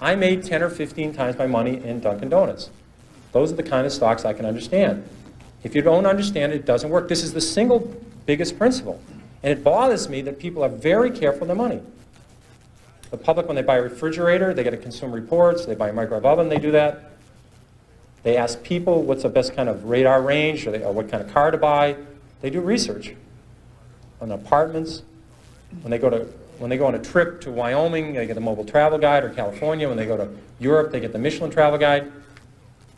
I made 10 or 15 times my money in Dunkin' Donuts. Those are the kind of stocks I can understand. If you don't understand it, it doesn't work. This is the single biggest principle. And it bothers me that people are very careful with their money. The public, when they buy a refrigerator, they get a Consumer Reports. They buy a microwave oven, they do that. They ask people what's the best kind of radar range, or what kind of car to buy. They do research on apartments. When they go on a trip to Wyoming, they get the Mobile Travel Guide, or California. When they go to Europe, they get the Michelin Travel Guide.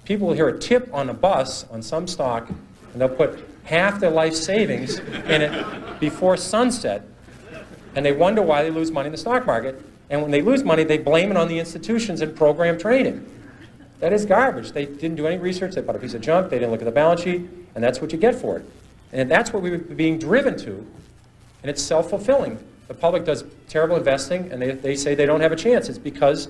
People will hear a tip on a bus on some stock, and they'll put half their life savings in it before sunset, and they wonder why they lose money in the stock market. And when they lose money, they blame it on the institutions and program trading. That is garbage. They didn't do any research. They bought a piece of junk. They didn't look at the balance sheet, and that's what you get for it. And that's what we were being driven to, and it's self-fulfilling. The public does terrible investing, and they say they don't have a chance. It's because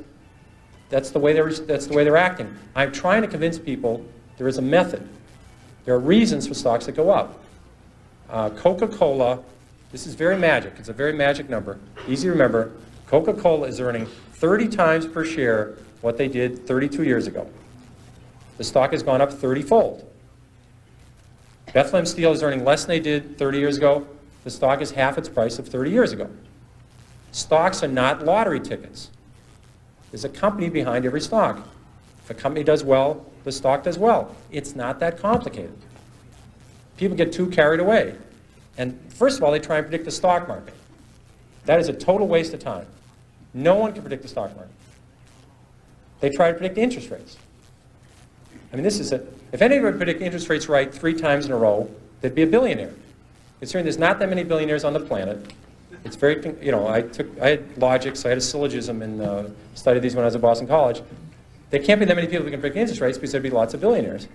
that's the way they're acting. I'm trying to convince people there is a method. There are reasons for stocks that go up. Coca-Cola, this is very magic. It's a very magic number. Easy to remember. Coca-Cola is earning 30 times per share what they did 32 years ago. The stock has gone up 30-fold. Bethlehem Steel is earning less than they did 30 years ago. The stock is half its price of 30 years ago. Stocks are not lottery tickets. There's a company behind every stock. If a company does well, the stock does well. It's not that complicated. People get too carried away. And first of all, they try and predict the stock market. That is a total waste of time. No one can predict the stock market. They try to predict interest rates. I mean, if anybody would predict interest rates right 3 times in a row, they'd be a billionaire. Considering there's not that many billionaires on the planet, it's very, I had logic, so I had a syllogism and studied these when I was at Boston College. There can't be that many people who can predict interest rates because there'd be lots of billionaires.